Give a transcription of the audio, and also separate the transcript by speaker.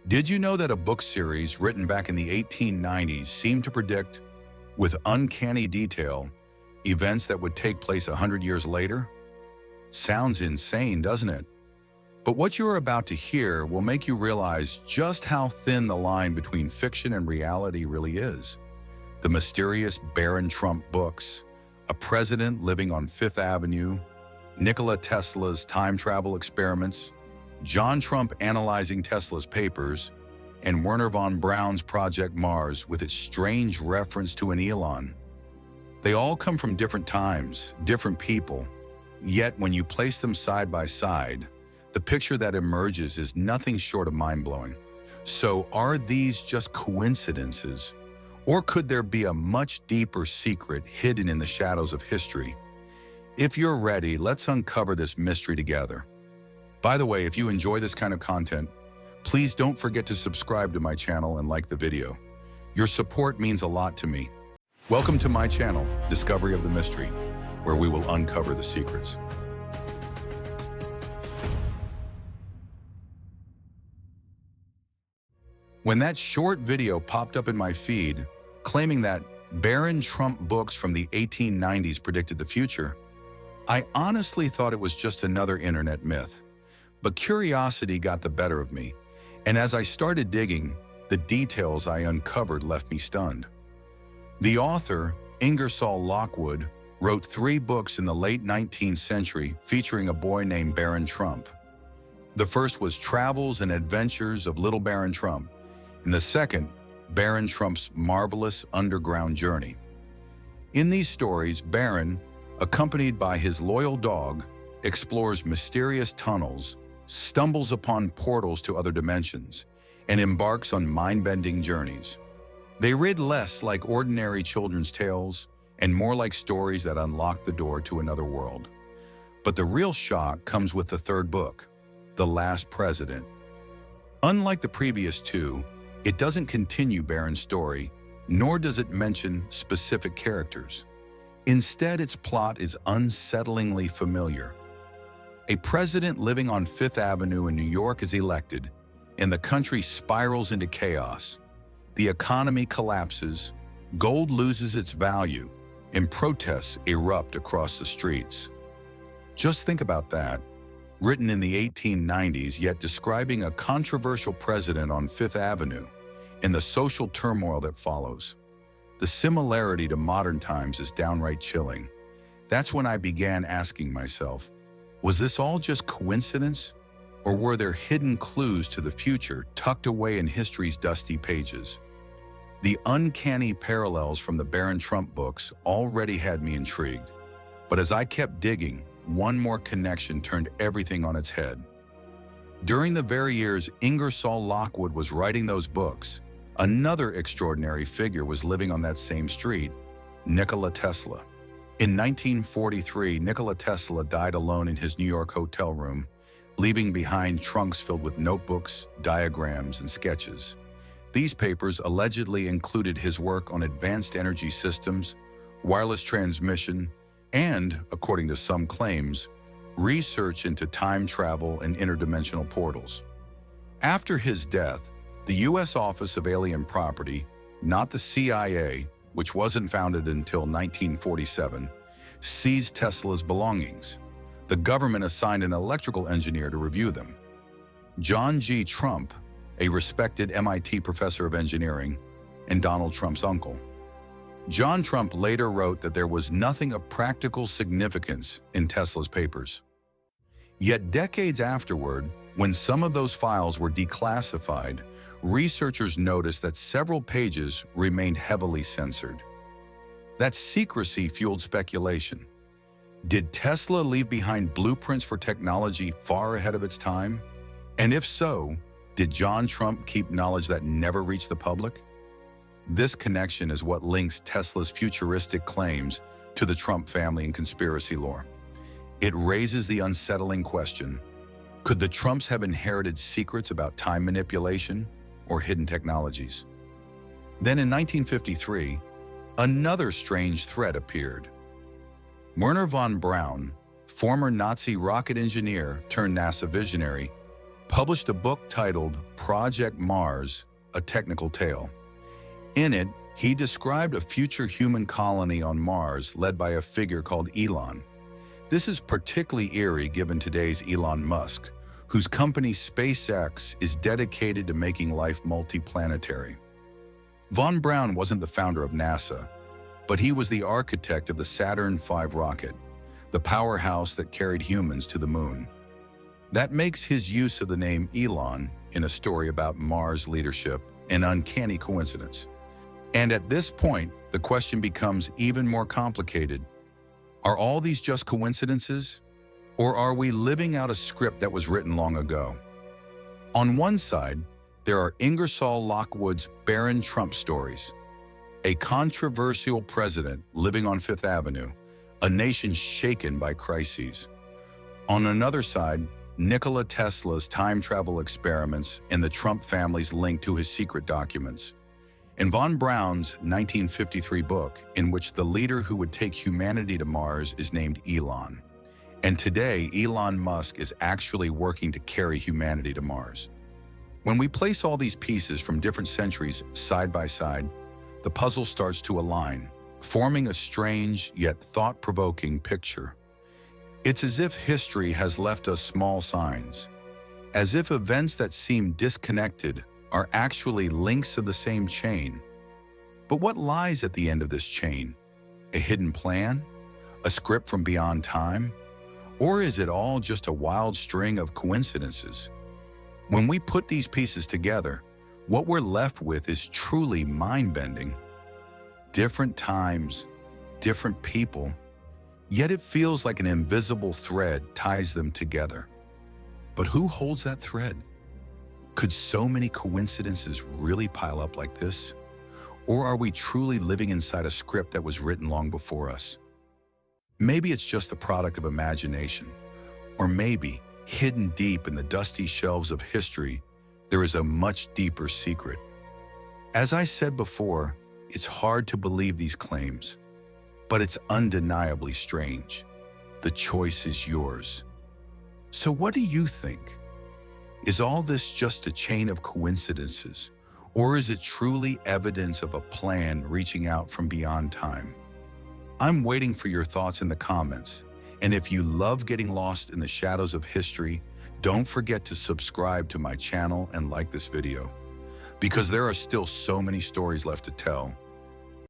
Speaker 1: Did you know that a book series written back in the 1890s seemed to predict, with uncanny detail, events that would take place 100 years later? Sounds insane, doesn't it? But what you're about to hear will make you realize just how thin the line between fiction and reality really is. The mysterious Baron Trump books, a president living on Fifth Avenue, Nikola Tesla's time travel experiments, John Trump analyzing Tesla's papers, and Wernher von Braun's Project Mars with its strange reference to an Elon. They all come from different times, different people, yet when you place them side by side, the picture that emerges is nothing short of mind-blowing. So are these just coincidences? Or could there be a much deeper secret hidden in the shadows of history? If you're ready, let's uncover this mystery together. By the way, if you enjoy this kind of content, please don't forget to subscribe to my channel and like the video. Your support means a lot to me. Welcome to my channel, Discovery of the Mystery, where we will uncover the secrets. When that short video popped up in my feed, claiming that Baron Trump books from the 1890s predicted the future, I honestly thought it was just another internet myth. But curiosity got the better of me, and as I started digging, the details I uncovered left me stunned. The author, Ingersoll Lockwood, wrote 3 books in the late 19th century featuring a boy named Baron Trump. The first was Travels and Adventures of Little Baron Trump, and the second, Baron Trump's Marvelous Underground Journey. In these stories, Baron, accompanied by his loyal dog, explores mysterious tunnels, stumbles upon portals to other dimensions, and embarks on mind-bending journeys. They read less like ordinary children's tales and more like stories that unlock the door to another world. But the real shock comes with the third book, The Last President. Unlike the previous 2, it doesn't continue Baron's story, nor does it mention specific characters. Instead, its plot is unsettlingly familiar. A president living on Fifth Avenue in New York is elected, and the country spirals into chaos. The economy collapses, gold loses its value, and protests erupt across the streets. Just think about that. Written in the 1890s, yet describing a controversial president on Fifth Avenue and the social turmoil that follows. The similarity to modern times is downright chilling. That's when I began asking myself, was this all just coincidence? Or were there hidden clues to the future tucked away in history's dusty pages? The uncanny parallels from the Baron Trump books already had me intrigued. But as I kept digging, one more connection turned everything on its head. During the very years Ingersoll Lockwood was writing those books, another extraordinary figure was living on that same street, Nikola Tesla. In 1943, Nikola Tesla died alone in his New York hotel room, leaving behind trunks filled with notebooks, diagrams, and sketches. These papers allegedly included his work on advanced energy systems, wireless transmission, and, according to some claims, research into time travel and interdimensional portals. After his death, the U.S. Office of Alien Property, not the CIA, which wasn't founded until 1947, seized Tesla's belongings. The government assigned an electrical engineer to review them. John G. Trump, a respected MIT professor of engineering, and Donald Trump's uncle. John Trump later wrote that there was nothing of practical significance in Tesla's papers. Yet decades afterward, when some of those files were declassified, researchers noticed that several pages remained heavily censored. That secrecy fueled speculation. Did Tesla leave behind blueprints for technology far ahead of its time? And if so, did John Trump keep knowledge that never reached the public? This connection is what links Tesla's futuristic claims to the Trump family and conspiracy lore. It raises the unsettling question, could the Trumps have inherited secrets about time manipulation or hidden technologies? Then in 1953, another strange threat appeared. Wernher von Braun, former Nazi rocket engineer turned NASA visionary, published a book titled Project Mars, A Technical Tale. In it, he described a future human colony on Mars led by a figure called Elon. This is particularly eerie given today's Elon Musk, whose company SpaceX is dedicated to making life multiplanetary. Von Braun wasn't the founder of NASA, but he was the architect of the Saturn V rocket, the powerhouse that carried humans to the moon. That makes his use of the name Elon in a story about Mars leadership an uncanny coincidence. And at this point, the question becomes even more complicated. Are all these just coincidences? Or are we living out a script that was written long ago? On one side, there are Ingersoll Lockwood's Barron Trump stories, a controversial president living on Fifth Avenue, a nation shaken by crises. On another side, Nikola Tesla's time travel experiments and the Trump family's link to his secret documents. In von Braun's 1953 book, in which the leader who would take humanity to Mars is named Elon. And today, Elon Musk is actually working to carry humanity to Mars. When we place all these pieces from different centuries side by side, the puzzle starts to align, forming a strange yet thought-provoking picture. It's as if history has left us small signs, as if events that seem disconnected are actually links of the same chain. But what lies at the end of this chain? A hidden plan? A script from beyond time? Or is it all just a wild string of coincidences? When we put these pieces together, what we're left with is truly mind-bending. Different times, different people, yet it feels like an invisible thread ties them together. But who holds that thread? Could so many coincidences really pile up like this? Or are we truly living inside a script that was written long before us? Maybe it's just the product of imagination, or maybe, hidden deep in the dusty shelves of history, there is a much deeper secret. As I said before, it's hard to believe these claims, but it's undeniably strange. The choice is yours. So what do you think? Is all this just a chain of coincidences, or is it truly evidence of a plan reaching out from beyond time? I'm waiting for your thoughts in the comments, and if you love getting lost in the shadows of history, don't forget to subscribe to my channel and like this video, because there are still so many stories left to tell.